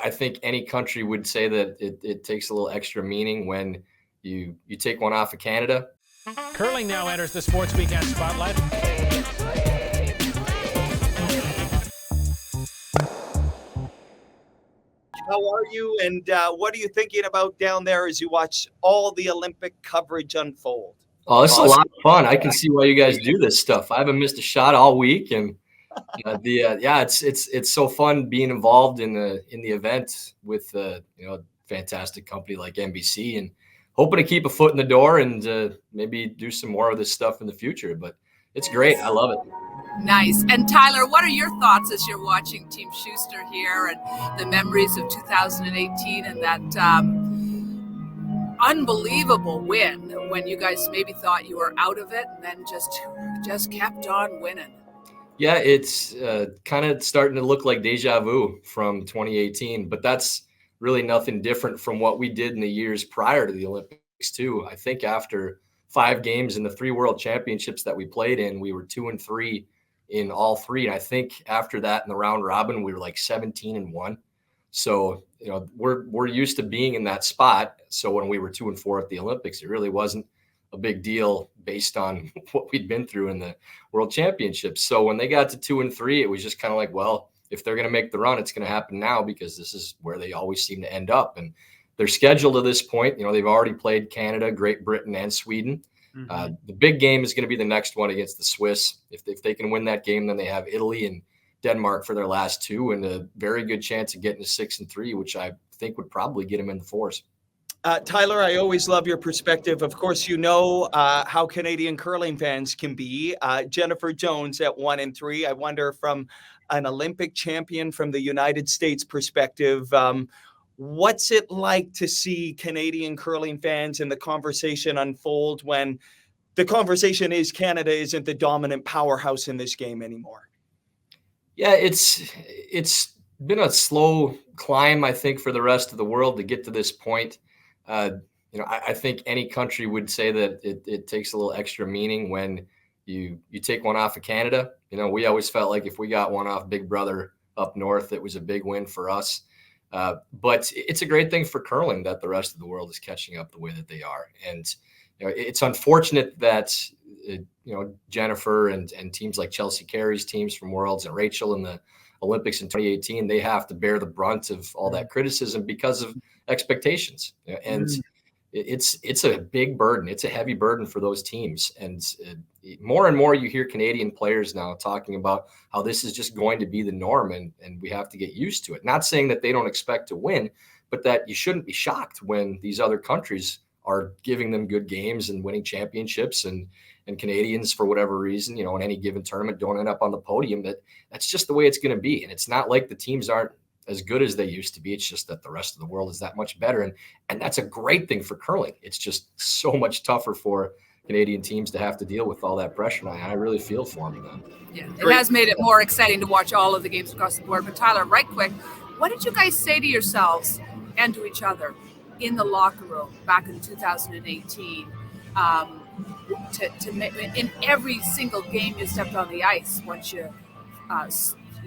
I think any country would say that it takes a little extra meaning when you take one off of Canada. Curling now enters the Sports Weekend spotlight. How are you, and what are you thinking about down there as you watch all the Olympic coverage unfold? Oh, this is a lot of fun. I can see why you guys do this stuff. I haven't missed a shot all week, and it's so fun being involved in the event with fantastic company like NBC, and hoping to keep a foot in the door and maybe do some more of this stuff in the future. But it's great. I love it. Nice. And Tyler, what are your thoughts as you're watching Team Schuster here and the memories of 2018 and that unbelievable win when you guys maybe thought you were out of it and then just kept on winning? Yeah, it's kind of starting to look like deja vu from 2018, but that's really nothing different from what we did in the years prior to the Olympics too. I think after 5 games in the 3 World Championships that we played in, we were 2-3 in all 3. And I think after that in the round robin, we were like 17-1. So, we're used to being in that spot. So when we were 2-4 at the Olympics, it really wasn't a big deal based on what we'd been through in the World Championships. So when they got to 2-3, it was just kind of like, well, if they're going to make the run, it's going to happen now because this is where they always seem to end up. And they're scheduled to this point. They've already played Canada, Great Britain, and Sweden. Mm-hmm. The big game is going to be the next one against the Swiss. If they can win that game, then they have Italy and Denmark for their last 2 and a very good chance of getting to 6-3, which I think would probably get them in the 4s. Tyler, I always love your perspective. Of course, how Canadian curling fans can be. Jennifer Jones at 1-3. I wonder, from an Olympic champion from the United States perspective, what's it like to see Canadian curling fans and the conversation unfold when the conversation is Canada isn't the dominant powerhouse in this game anymore? Yeah, it's been a slow climb, I think, for the rest of the world to get to this point. I think any country would say that it takes a little extra meaning when you take one off of Canada. We always felt like if we got one off Big Brother up north, it was a big win for us. But it's a great thing for curling that the rest of the world is catching up the way that they are. And it's unfortunate that Jennifer and teams like Chelsea Carey's teams from Worlds and Rachel in the Olympics in 2018, they have to bear the brunt of all that criticism because of expectations. And it's a big burden. It's a heavy burden for those teams. And more and more you hear Canadian players now talking about how this is just going to be the norm and we have to get used to it. Not saying that they don't expect to win, but that you shouldn't be shocked when these other countries are giving them good games and winning championships and Canadians, for whatever reason, in any given tournament don't end up on the podium. That's just the way it's going to be. And it's not like the teams aren't as good as they used to be. It's just that the rest of the world is that much better. And that's a great thing for curling. It's just so much tougher for Canadian teams to have to deal with all that pressure. And I really feel for them then. Yeah, it has made it more exciting to watch all of the games across the board. But Tyler, right quick, what did you guys say to yourselves and to each other in the locker room back in 2018? In every single game you stepped on the ice, once your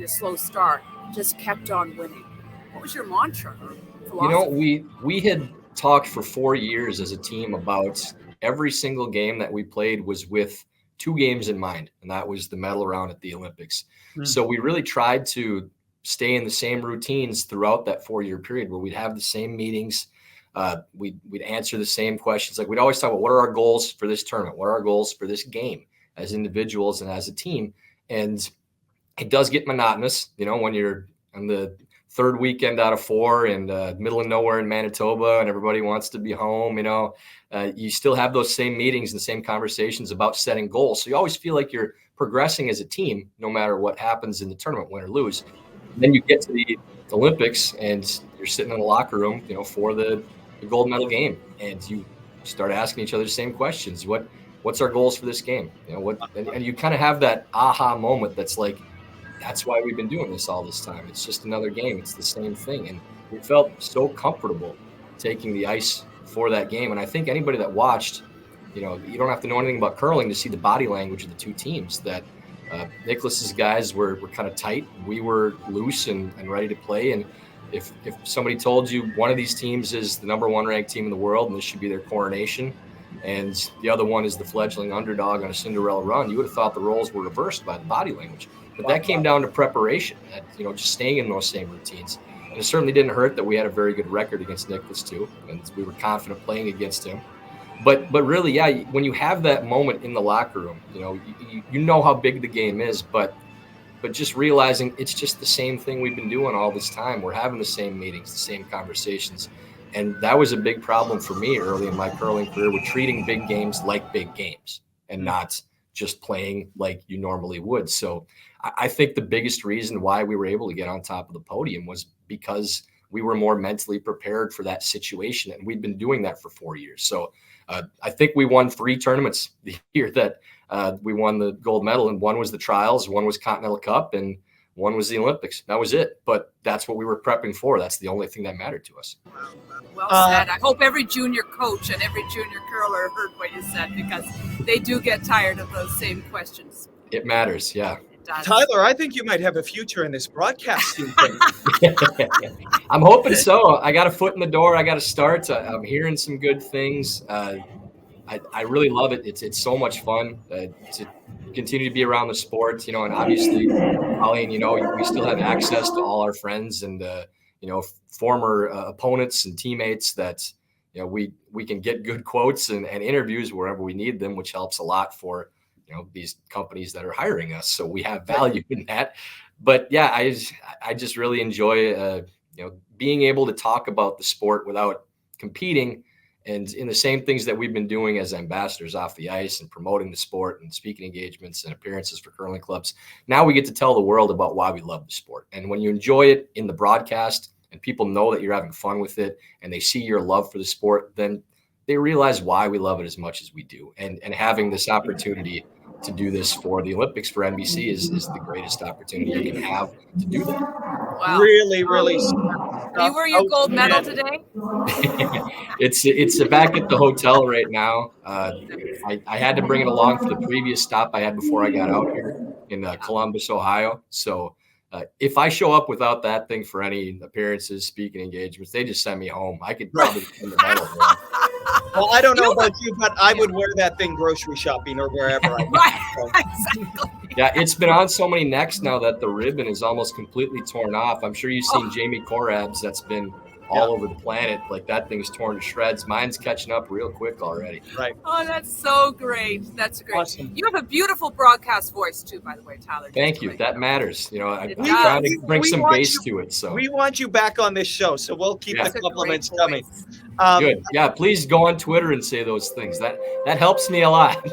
slow start, just kept on winning. What was your mantra or philosophy? We had talked for 4 years as a team about every single game that we played was with 2 games in mind, and that was the medal round at the Olympics. So we really tried to stay in the same routines throughout that 4-year period where we'd have the same meetings. We'd answer the same questions. Like, we'd always talk about what are our goals for this tournament? What are our goals for this game as individuals and as a team? And it does get monotonous, when you're on the 3rd weekend out of 4 and middle of nowhere in Manitoba and everybody wants to be home, you still have those same meetings and the same conversations about setting goals. So you always feel like you're progressing as a team, no matter what happens in the tournament, win or lose. And then you get to the Olympics and you're sitting in the locker room, for the gold medal game, and you start asking each other the same questions. What's our goals for this game? And you kind of have that aha moment that's like, that's why we've been doing this all this time. It's just another game. It's the same thing. And we felt so comfortable taking the ice for that game. And I think anybody that watched, you don't have to know anything about curling to see the body language of the 2 teams, that Nicholas's guys were kind of tight. We were loose and ready to play. And if somebody told you one of these teams is the #1 ranked team in the world and this should be their coronation, and the other one is the fledgling underdog on a Cinderella run, you would have thought the roles were reversed by the body language. But that came down to preparation, and, just staying in those same routines. And it certainly didn't hurt that we had a very good record against Nicholas too, and we were confident playing against him. But really, yeah, when you have that moment in the locker room, you know how big the game is, but just realizing it's just the same thing we've been doing all this time. We're having the same meetings, the same conversations. And that was a big problem for me early in my curling career, with treating big games like big games and not just playing like you normally would. So I think the biggest reason why we were able to get on top of the podium was because we were more mentally prepared for that situation. And we'd been doing that for 4 years. So I think we won 3 tournaments the year that we won the gold medal, and one was the trials, one was Continental Cup, and one was the Olympics. That was it. But that's what we were prepping for. That's the only thing that mattered to us. Well said. I hope every junior coach and every junior curler heard what you said, because they do get tired of those same questions. It matters, yeah. It does. Tyler, I think you might have a future in this broadcasting thing. I'm hoping so. I got a foot in the door. I got to start. I'm hearing some good things. I really love it. It's so much fun to continue to be around the sport, and obviously, Colleen, we still have access to all our friends and, former opponents and teammates that, we can get good quotes and interviews wherever we need them, which helps a lot for, these companies that are hiring us. So we have value in that. But yeah, I just really enjoy, being able to talk about the sport without competing, and in the same things that we've been doing as ambassadors off the ice and promoting the sport and speaking engagements and appearances for curling clubs. Now we get to tell the world about why we love the sport. And when you enjoy it in the broadcast and people know that you're having fun with it and they see your love for the sport, then they realize why we love it as much as we do. And having this opportunity to do this for the Olympics for NBC is the greatest opportunity you can have to do that. Wow. Really. You were your gold medal today? It's back at the hotel right now. I had to bring it along for the previous stop I had before I got out here in Columbus, Ohio. So if I show up without that thing for any appearances, speaking engagements, they just send me home. I could probably send the medal home. Well, I don't know about you, but I would wear that thing grocery shopping or wherever I go. Right, exactly. Yeah, it's been on so many necks now that the ribbon is almost completely torn off. I'm sure you've seen Jamie Korab's that's been all over the planet. Like, that thing's torn to shreds. Mine's catching up real quick already. Right. Oh, that's so great. That's great. Awesome. You have a beautiful broadcast voice too, by the way, Tyler. Thank you. That matters. I'm It trying to does. bring We some want bass you- to it. So We want you back on this show, so we'll keep Yeah. the It's a compliments great coming. voice. good. Yeah, please go on Twitter and say those things. That helps me a lot.